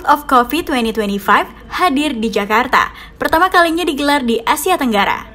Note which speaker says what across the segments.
Speaker 1: World of Coffee 2025 hadir di Jakarta, pertama kalinya digelar di Asia Tenggara.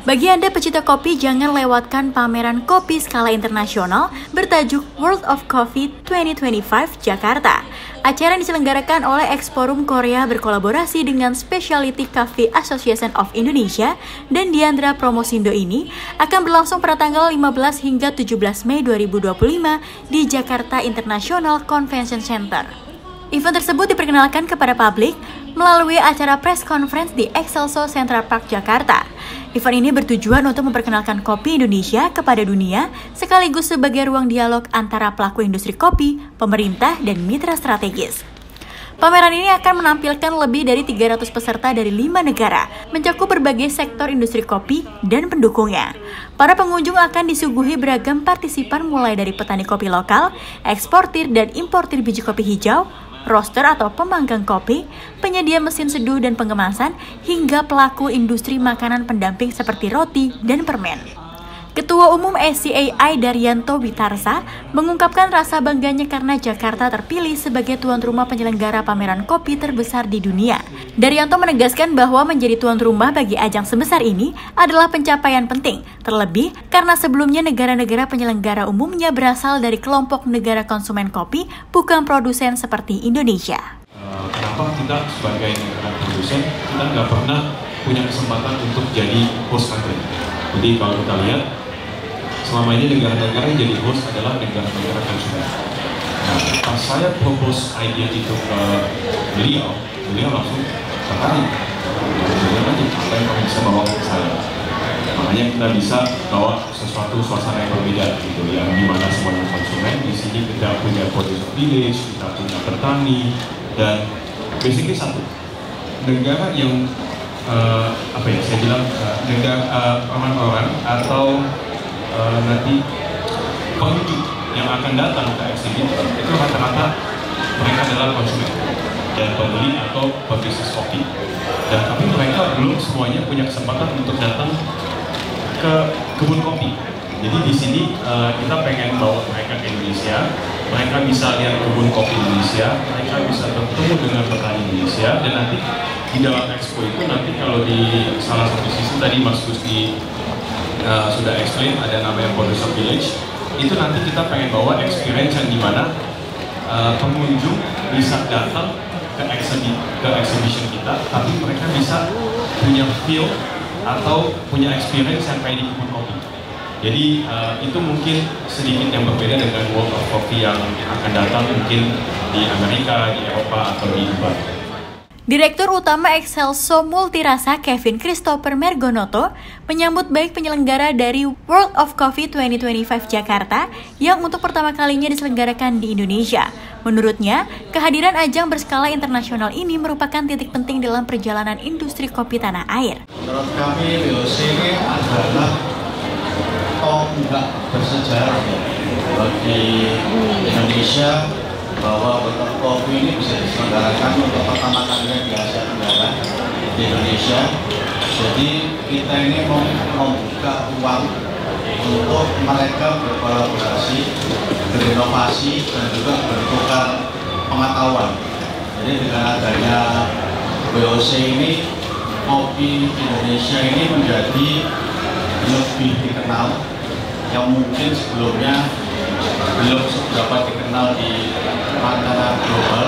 Speaker 1: Bagi Anda pecinta kopi, jangan lewatkan pameran kopi skala internasional bertajuk World of Coffee 2025 Jakarta. Acara yang diselenggarakan oleh Exforum Korea berkolaborasi dengan Specialty Coffee Association of Indonesia dan Diandra Promosindo ini akan berlangsung pada tanggal 15 hingga 17 Mei 2025 di Jakarta International Convention Center. Event tersebut diperkenalkan kepada publik melalui acara press conference di Excelso Central Park, Jakarta. Event ini bertujuan untuk memperkenalkan kopi Indonesia kepada dunia, sekaligus sebagai ruang dialog antara pelaku industri kopi, pemerintah, dan mitra strategis. Pameran ini akan menampilkan lebih dari 300 peserta dari 5 negara, mencakup berbagai sektor industri kopi dan pendukungnya. Para pengunjung akan disuguhi beragam partisipan mulai dari petani kopi lokal, eksportir dan importir biji kopi hijau, roaster atau pemanggang kopi, penyedia mesin seduh dan pengemasan, hingga pelaku industri makanan pendamping seperti roti dan permen. Ketua Umum SCAI Daryanto Witarsa mengungkapkan rasa bangganya karena Jakarta terpilih sebagai tuan rumah penyelenggara pameran kopi terbesar di dunia. Daryanto menegaskan bahwa menjadi tuan rumah bagi ajang sebesar ini adalah pencapaian penting, terlebih karena sebelumnya negara-negara penyelenggara umumnya berasal dari kelompok negara konsumen kopi, bukan produsen seperti Indonesia.
Speaker 2: Kenapa kita sebagai negara produsen, kita nggak pernah punya kesempatan untuk jadi host country? Jadi kalau kita lihat, selama ini negara-negara yang jadi host adalah negara-negara konsumen. Nah, pas saya propose ide itu ke beliau langsung tertarik. Beliau nanti apa yang kamu bisa bawa ke saya? Makanya kita bisa bawa sesuatu suasana yang berbeda gitu, yang dimana semuanya konsumen. Di sini kita punya producer village, kita punya petani, dan basically satu negara yang saya bilang negara orang-orang atau nanti pengunjung yang akan datang ke eksibit itu rata-rata mereka adalah konsumen dan pembeli atau pebisnis kopi, dan tapi mereka belum semuanya punya kesempatan untuk datang ke kebun kopi. Jadi di sini kita pengen bawa mereka ke Indonesia, mereka bisa lihat kebun kopi Indonesia, mereka bisa bertemu dengan petani Indonesia, dan nanti di dalam expo itu nanti kalau di salah satu sisi tadi Mas Gusti sudah explain ada namanya producer village, itu nanti kita pengen bawa experience yang dimana pengunjung bisa datang ke exhibition kita, tapi mereka bisa punya feel atau punya experience yang kayak di kebun kopi. Jadi itu mungkin sedikit yang berbeda dengan World of Coffee yang akan datang mungkin di Amerika, di Eropa, atau di Dubai.
Speaker 1: Direktur Utama Excelso Multirasa Kevin Christopher Mergonoto menyambut baik penyelenggara dari World of Coffee 2025 Jakarta yang untuk pertama kalinya diselenggarakan di Indonesia. Menurutnya, kehadiran ajang berskala internasional ini merupakan titik penting dalam perjalanan industri kopi tanah air.
Speaker 3: Menurut kami, WOC ini adalah tonggak bersejarah bagi Indonesia, bahwa World of Coffee ini bisa diselenggarakan untuk pertama kalinya di Asia Tenggara di Indonesia. Jadi kita ini mau membuka ruang untuk mereka berkolaborasi, berinovasi, dan juga bertukar pengetahuan. Jadi dengan adanya WOC ini, kopi Indonesia ini menjadi lebih dikenal, yang mungkin sebelumnya belum seberapa dikenal di mata global.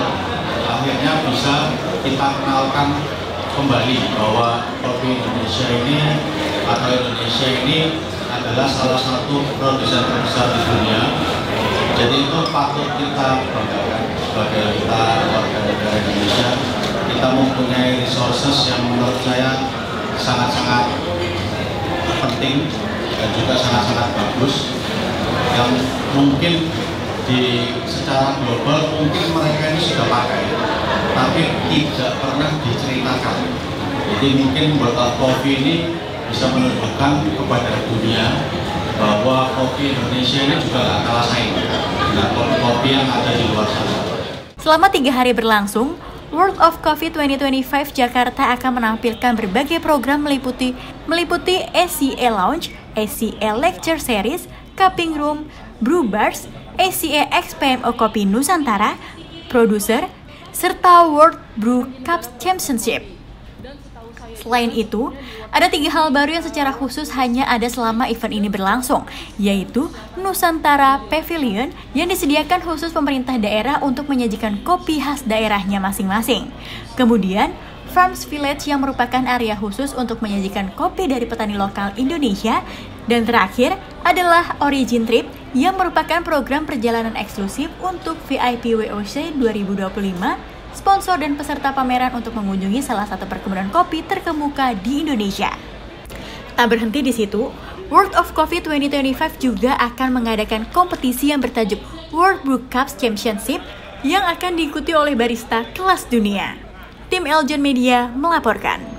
Speaker 3: Akhirnya bisa kita kenalkan kembali bahwa kopi Indonesia ini atau Indonesia ini adalah salah satu produsen terbesar di dunia. Jadi itu patut kita banggakan sebagai kita warga negara Indonesia. Kita mempunyai resources yang menurut saya sangat-sangat penting dan juga sangat-sangat bagus, yang mungkin secara global mungkin mereka ini sudah pakai, tapi tidak pernah diceritakan. Jadi mungkin World of Coffee ini bisa menunjukkan kepada dunia bahwa kopi Indonesia ini juga gak kalah saing dengan kopi-kopi yang ada di luar sana.
Speaker 1: Selama 3 hari berlangsung, World of Coffee 2025 Jakarta akan menampilkan berbagai program meliputi SCA Lounge, SCA Lecture Series, Cupping Room, Brew Bars, ACA XPMO Kopi Nusantara, produser, serta World Brew Cup Championship. Selain itu, ada 3 hal baru yang secara khusus hanya ada selama event ini berlangsung, yaitu Nusantara Pavilion yang disediakan khusus pemerintah daerah untuk menyajikan kopi khas daerahnya masing-masing. Kemudian, Farms Village yang merupakan area khusus untuk menyajikan kopi dari petani lokal Indonesia. Dan terakhir adalah Origin Trip yang merupakan program perjalanan eksklusif untuk VIP WOC 2025, sponsor dan peserta pameran untuk mengunjungi salah satu perkebunan kopi terkemuka di Indonesia. Tak berhenti di situ, World of Coffee 2025 juga akan mengadakan kompetisi yang bertajuk World Brew Cup Championship yang akan diikuti oleh barista kelas dunia. Tim Eljon Media melaporkan.